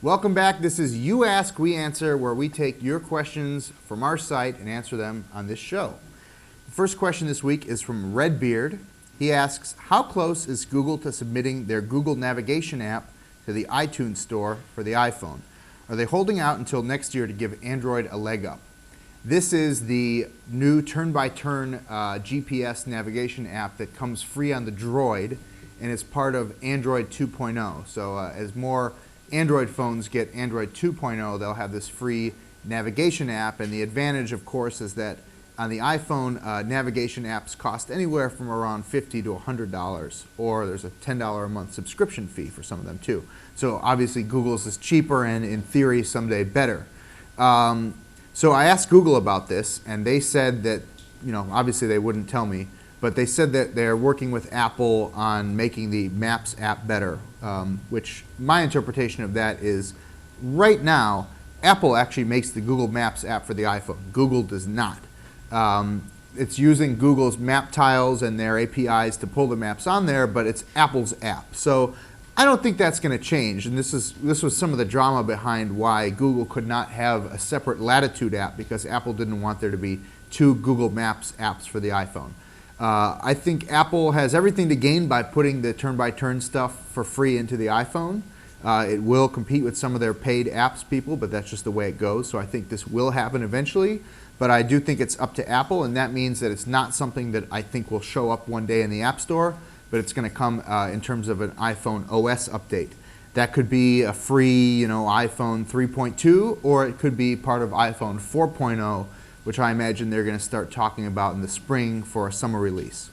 Welcome back. This is You Ask, We Answer, where we take your questions from our site and answer them on this show. The first question this week is from Redbeard. He asks, how close is Google to submitting their Google Navigation app to the iTunes Store for the iPhone? Are they holding out until next year to give Android a leg up? This is the new turn-by-turn GPS navigation app that comes free on the Droid and is part of Android 2.0. So as more Android phones get Android 2.0, they'll have this free navigation app, and the advantage, of course, is that on the iPhone, navigation apps cost anywhere from around $50 to $100, or there's a $10 a month subscription fee for some of them too. So obviously Google's is cheaper and in theory someday better. So I asked Google about this, and they said that, obviously they wouldn't tell me, but they said that they're working with Apple on making the Maps app better, which my interpretation of that is right now, Apple actually makes the Google Maps app for the iPhone. Google does not. It's using Google's map tiles and their APIs to pull the maps on there, but it's Apple's app. So I don't think that's going to change, and this was some of the drama behind why Google could not have a separate Latitude app, because Apple didn't want there to be two Google Maps apps for the iPhone. I think Apple has everything to gain by putting the turn-by-turn stuff for free into the iPhone. It will compete with some of their paid apps people, but that's just the way it goes. So I think this will happen eventually, but I do think it's up to Apple, and that means that it's not something that I think will show up one day in the App Store, but it's going to come in terms of an iPhone OS update. That could be a free, iPhone 3.2, or it could be part of iPhone 4.0, which I imagine they're going to start talking about in the spring for a summer release.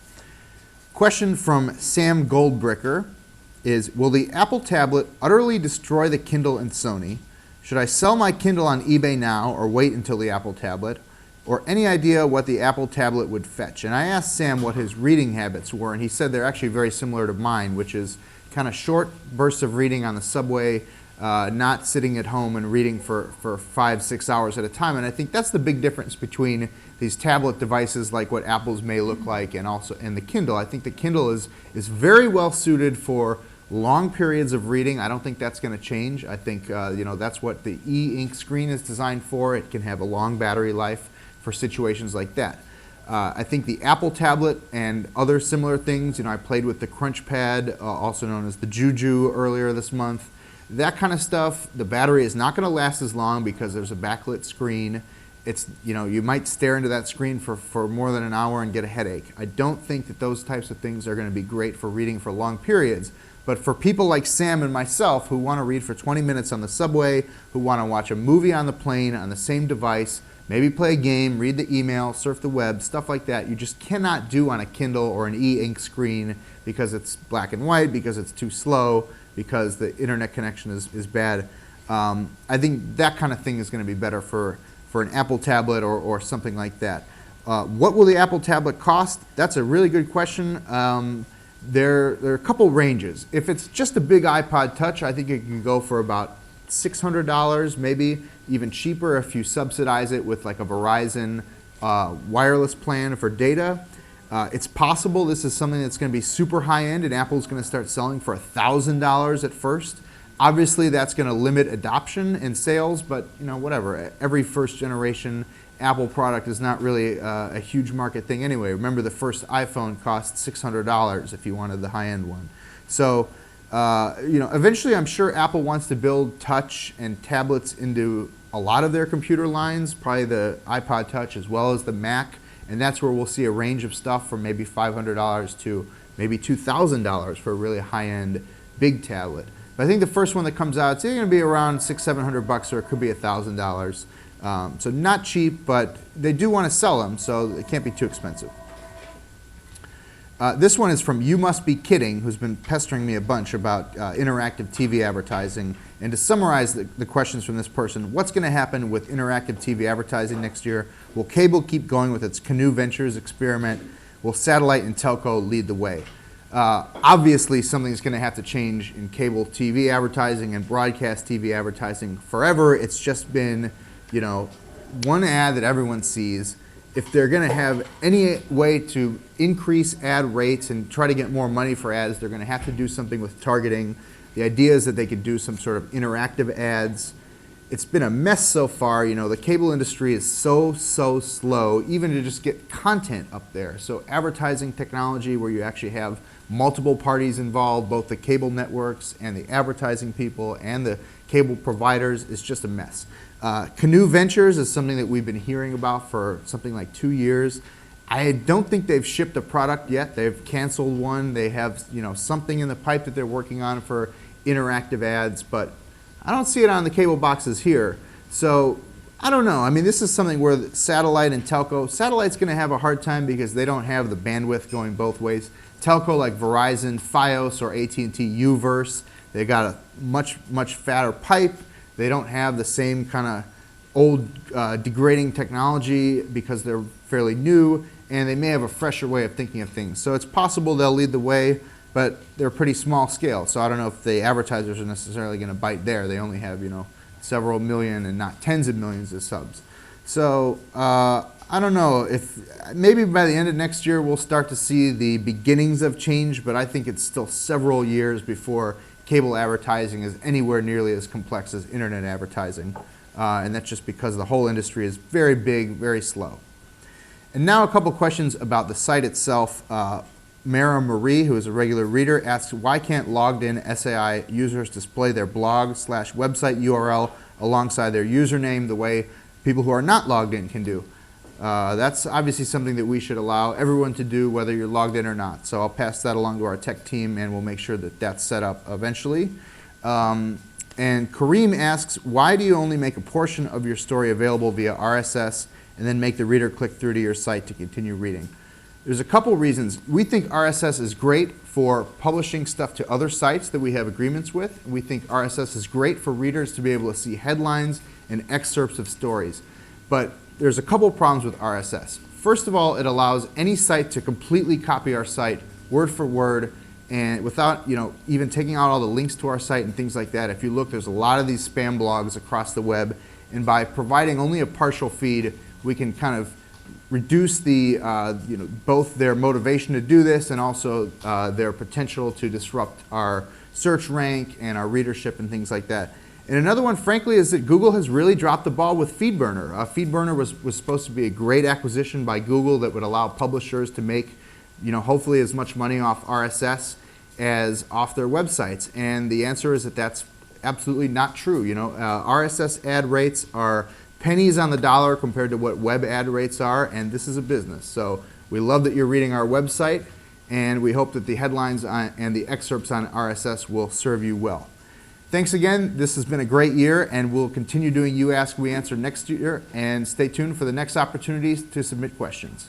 Question from Sam Goldbricker is, will the Apple tablet utterly destroy the Kindle and Sony? Should I sell my Kindle on eBay now or wait until the Apple tablet? Or any idea what the Apple tablet would fetch? And I asked Sam what his reading habits were, and he said they're actually very similar to mine, which is kind of short bursts of reading on the subway, not sitting at home and reading for 5-6 hours at a time. And I think that's the big difference between these tablet devices like what Apple's may look like and the Kindle. I think the Kindle is very well suited for long periods of reading. I don't think that's going to change. I think that's what the e-ink screen is designed for. It can have a long battery life for situations like that. I think the Apple tablet and other similar things, I played with the Crunch Pad, also known as the Juju, earlier this month. That kind of stuff, the battery is not going to last as long because there's a backlit screen. It's, you might stare into that screen for more than an hour and get a headache. I don't think that those types of things are going to be great for reading for long periods. But for people like Sam and myself who want to read for 20 minutes on the subway, who want to watch a movie on the plane on the same device, maybe play a game, read the email, surf the web, stuff like that, you just cannot do on a Kindle or an e-ink screen because it's black and white, because it's too slow, because the internet connection is bad. I think that kind of thing is going to be better for an Apple tablet or something like that. What will the Apple tablet cost? That's a really good question. There are a couple ranges. If it's just a big iPod Touch, I think it can go for about $600, maybe even cheaper if you subsidize it with like a Verizon wireless plan for data. It's possible this is something that's going to be super high-end and Apple's going to start selling for $1,000 at first. Obviously, that's going to limit adoption and sales, but whatever. Every first-generation Apple product is not really a huge market thing anyway. Remember, the first iPhone cost $600 if you wanted the high-end one. So, eventually I'm sure Apple wants to build touch and tablets into a lot of their computer lines, probably the iPod Touch as well as the Mac, and that's where we'll see a range of stuff from maybe $500 to maybe $2,000 for a really high-end big tablet. But I think the first one that comes out, it's either going to be around $600-700, or it could be $1,000. So not cheap, but they do want to sell them, so it can't be too expensive. This one is from You Must Be Kidding, who's been pestering me a bunch about interactive TV advertising. And to summarize the questions from this person, what's going to happen with interactive TV advertising next year? Will cable keep going with its Canoe Ventures experiment? Will satellite and telco lead the way? Obviously, something's going to have to change in cable TV advertising and broadcast TV advertising forever. It's just been, one ad that everyone sees. If they're going to have any way to increase ad rates and try to get more money for ads, they're going to have to do something with targeting. The idea is that they could do some sort of interactive ads. It's been a mess so far. You know, the cable industry is so slow, even to just get content up there. So advertising technology where you actually have multiple parties involved, both the cable networks and the advertising people and the cable providers, is just a mess. Canoe Ventures is something that we've been hearing about for something like 2 years. I don't think they've shipped a product yet. They've canceled one. They have, you know, something in the pipe that they're working on for interactive ads, but I don't see it on the cable boxes here. So I don't know. I mean, this is something where satellite and telco, satellite's going to have a hard time because they don't have the bandwidth going both ways. Telco like Verizon, Fios, or AT&T Uverse, they got a much fatter pipe. They don't have the same kind of old degrading technology because they're fairly new, and they may have a fresher way of thinking of things. So it's possible they'll lead the way, but they're pretty small scale. So I don't know if the advertisers are necessarily going to bite there. They only have, you know, several million and not tens of millions of subs. So I don't know if maybe by the end of next year we'll start to see the beginnings of change, but I think it's still several years before cable advertising is anywhere nearly as complex as internet advertising. And that's just because the whole industry is very big, very slow. And now a couple questions about the site itself. Mara Marie, who is a regular reader, asks, why can't logged-in SAI users display their blog/website URL alongside their username the way people who are not logged in can do? That's obviously something that we should allow everyone to do, whether you're logged in or not. So I'll pass that along to our tech team, and we'll make sure that that's set up eventually. And Kareem asks, why do you only make a portion of your story available via RSS and then make the reader click through to your site to continue reading? There's a couple reasons. We think RSS is great for publishing stuff to other sites that we have agreements with. We think RSS is great for readers to be able to see headlines and excerpts of stories. But there's a couple problems with RSS. First of all, it allows any site to completely copy our site word for word, and without, you know, even taking out all the links to our site and things like that. If you look, there's a lot of these spam blogs across the web, and by providing only a partial feed, we can kind of reduce the, you know, both their motivation to do this and also their potential to disrupt our search rank and our readership and things like that. And another one, frankly, is that Google has really dropped the ball with FeedBurner. FeedBurner was supposed to be a great acquisition by Google that would allow publishers to make, you know, hopefully as much money off RSS as off their websites. And the answer is that that's absolutely not true. You know, RSS ad rates are pennies on the dollar compared to what web ad rates are, and this is a business. So we love that you're reading our website, and we hope that the headlines and the excerpts on RSS will serve you well. Thanks again. This has been a great year, and we'll continue doing You Ask, We Answer next year, and stay tuned for the next opportunities to submit questions.